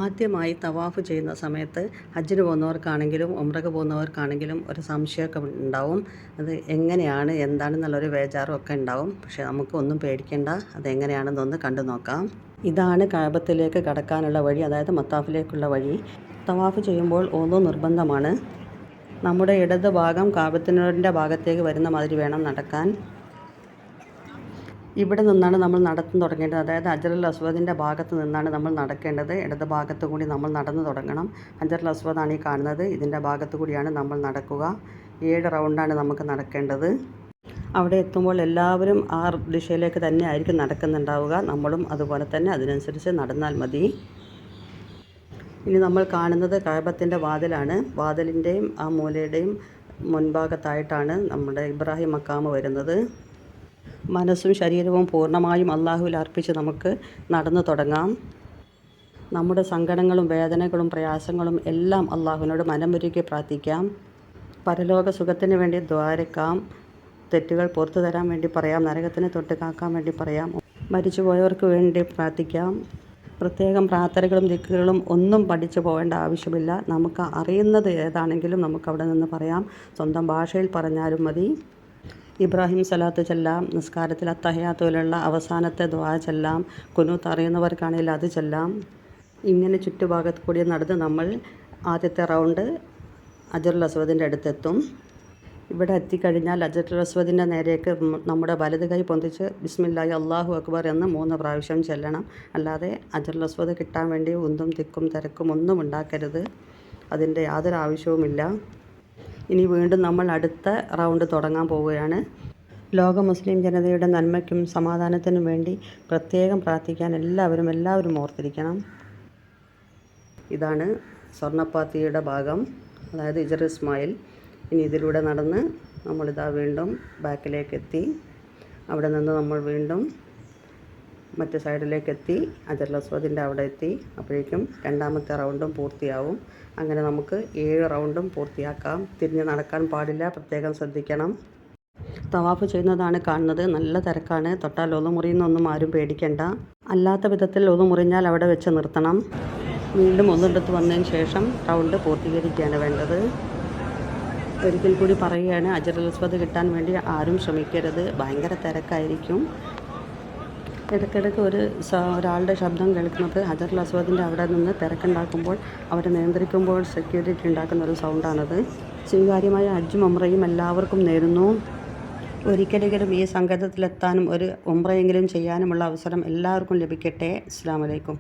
ആദ്യമായി തവാഫ് ചെയ്യുന്ന സമയത്ത് ഹജ്ജിന് പോകുന്നവർക്കാണെങ്കിലും ഉംറയ്ക്ക് പോകുന്നവർക്കാണെങ്കിലും ഒരു സംശയമൊക്കെ ഉണ്ടാവും. അത് എങ്ങനെയാണ് എന്താണെന്നുള്ളൊരു ബേജാറും ഒക്കെ ഉണ്ടാവും. പക്ഷേ നമുക്ക് ഒന്നും പേടിക്കേണ്ട, അതെങ്ങനെയാണെന്നൊന്ന് കണ്ടു നോക്കാം. ഇതാണ് കഅബത്തിലേക്ക് കടക്കാനുള്ള വഴി, അതായത് മത്താഫിലേക്കുള്ള വഴി. തവാഫ് ചെയ്യുമ്പോൾ ഓളു നിർബന്ധമാണ്. നമ്മുടെ ഇടത് ഭാഗം കഅബത്തിൻ്റെ ഭാഗത്തേക്ക് വരുന്ന മാതിരി വേണം നടക്കാൻ. ഇവിടെ നിന്നാണ് നമ്മൾ നടത്തം തുടങ്ങേണ്ടത്, അതായത് ഹജറുൽ അസ്വദിൻ്റെ ഭാഗത്ത് നിന്നാണ് നമ്മൾ നടക്കേണ്ടത്. ഇടത് ഭാഗത്ത് കൂടി നമ്മൾ നടന്നു തുടങ്ങണം. ഹജറുൽ അസ്വദാണ് ഈ കാണുന്നത്, ഇതിൻ്റെ ഭാഗത്ത് കൂടിയാണ് നമ്മൾ നടക്കുക. 7 റൗണ്ടാണ് നമുക്ക് നടക്കേണ്ടത്. അവിടെ എത്തുമ്പോൾ എല്ലാവരും ആ ദിശയിലേക്ക് തന്നെ ആയിരിക്കും നടക്കുന്നുണ്ടാവുക. നമ്മളും അതുപോലെ തന്നെ അതിനനുസരിച്ച് നടന്നാൽ മതി. ഇനി നമ്മൾ കാണുന്നത് കഅബത്തിൻ്റെ വാതിലാണ്. വാതിലിൻ്റെയും ആ മൂലയുടെയും മുൻഭാഗത്തായിട്ടാണ് നമ്മുടെ ഇബ്രാഹിം മഖാമ് വരുന്നത്. മനസ്സും ശരീരവും പൂർണ്ണമായും അള്ളാഹുവിൽ അർപ്പിച്ച് നമുക്ക് നടന്നു തുടങ്ങാം. നമ്മുടെ സങ്കടങ്ങളും വേദനകളും പ്രയാസങ്ങളും എല്ലാം അള്ളാഹുവിനോട് മനമൊരുക്കി പ്രാർത്ഥിക്കാം. പരലോക സുഖത്തിന് വേണ്ടി ദ്വാരക്കാം. തെറ്റുകൾ പുറത്തു തരാൻ വേണ്ടി പറയാം. നരകത്തിന് തൊട്ട് കാക്കാൻ വേണ്ടി പറയാം. മരിച്ചുപോയവർക്ക് വേണ്ടി പ്രാർത്ഥിക്കാം. പ്രത്യേകം പ്രാർത്ഥനകളും ദിക്റുകളും ഒന്നും പഠിച്ചു പോകേണ്ട ആവശ്യമില്ല. നമുക്ക് അറിയുന്നത് ഏതാണെങ്കിലും നമുക്കവിടെ നിന്ന് പറയാം. സ്വന്തം ഭാഷയിൽ പറഞ്ഞാലും മതി. ഇബ്രാഹിം സലാത്ത് ചെല്ലാം, നിസ്കാരത്തിൽ അത്തഹയ്യാത്തുലുള്ള അവസാനത്തെ ദുആ ചെല്ലാം, കുനൂത്ത് അറിയുന്നവർക്കാണെങ്കിൽ അത് ചെല്ലാം. ഇങ്ങനെ ചുറ്റുഭാഗത്ത് കൂടി നടന്ന് നമ്മൾ ആദ്യത്തെ റൗണ്ട് ഹജറുൽ അസ്വദിൻ്റെ അടുത്തെത്തും. ഇവിടെ എത്തിക്കഴിഞ്ഞാൽ ഹജറുൽ അസ്വദിൻ്റെ നേരേക്ക് നമ്മുടെ വലത് കൈ പൊന്തിച്ച് ബിസ്മില്ലാഹി അല്ലാഹു അക്ബർ എന്ന് 3 പ്രാവശ്യം ചെല്ലണം. അല്ലാതെ ഹജറുൽ അസ്വദ് കിട്ടാൻ വേണ്ടി ഉന്തും തിക്കും തിരക്കും ഒന്നും ഉണ്ടാക്കരുത്. അതിൻ്റെ യാതൊരു ആവശ്യവുമില്ല. ഇനി വീണ്ടും നമ്മൾ അടുത്ത റൗണ്ട് തുടങ്ങാൻ പോവുകയാണ്. ലോക മുസ്ലിം ജനതയുടെ നന്മയ്ക്കും സമാധാനത്തിനും വേണ്ടി പ്രത്യേകം പ്രാർത്ഥിക്കാൻ എല്ലാവരും ഓർത്തിരിക്കണം. ഇതാണ് സ്വർണ്ണപ്പാത്തിയുടെ ഭാഗം, അതായത് ഹിജർ ഇസ്മായിൽ. ഇനി ഇതിലൂടെ നടന്ന് നമ്മളിതാ വീണ്ടും ബാക്കിലേക്ക് എത്തി. അവിടെ നിന്ന് നമ്മൾ വീണ്ടും മറ്റു സൈഡിലേക്ക് എത്തി, ഹജറുൽ അസ്വദിൻ്റെ അവിടെ എത്തി. അപ്പോഴേക്കും രണ്ടാമത്തെ റൗണ്ടും പൂർത്തിയാവും. അങ്ങനെ നമുക്ക് 7 റൗണ്ടും പൂർത്തിയാക്കാം. തിരിഞ്ഞ് നടക്കാൻ പാടില്ല, പ്രത്യേകം ശ്രദ്ധിക്കണം. തവാഫ് ചെയ്യുന്നതാണ് കാണുന്നത്. നല്ല തിരക്കാണ്. തൊട്ടാൽ ഒതു മുറിയുന്നൊന്നും ആരും പേടിക്കേണ്ട. അല്ലാത്ത വിധത്തിൽ ഒതു മുറിഞ്ഞാൽ അവിടെ വെച്ച് നിർത്തണം. വീണ്ടും ഒന്നെടുത്ത് വന്നതിന് ശേഷം റൗണ്ട് പൂർത്തീകരിക്കുകയാണ് വേണ്ടത്. ഒരിക്കൽ കൂടി പറയുകയാണ്, ഹജറുൽ അസ്വദ് കിട്ടാൻ വേണ്ടി ആരും ശ്രമിക്കരുത്. ഭയങ്കര തിരക്കായിരിക്കും. ഇടയ്ക്കിടയ്ക്ക് ഒരാളുടെ ശബ്ദം കേൾക്കുന്നത് ഹജറുൽ അസ്വദിൻ്റെ അവിടെ നിന്ന് തിരക്കുണ്ടാക്കുമ്പോൾ അവരെ നിയന്ത്രിക്കുമ്പോൾ സെക്യൂരിറ്റി ഉണ്ടാക്കുന്ന ഒരു സൗണ്ടാണത്. സ്വീകാര്യമായ ഹജ്ജും ഉംറയും എല്ലാവർക്കും നേരുന്നു. ഒരിക്കലെങ്കിലും ഈ സങ്കേതത്തിലെത്താനും ഒരു ഉംറയെങ്കിലും ചെയ്യാനുമുള്ള അവസരം എല്ലാവർക്കും ലഭിക്കട്ടെ. അസ്സലാമു അലൈക്കും.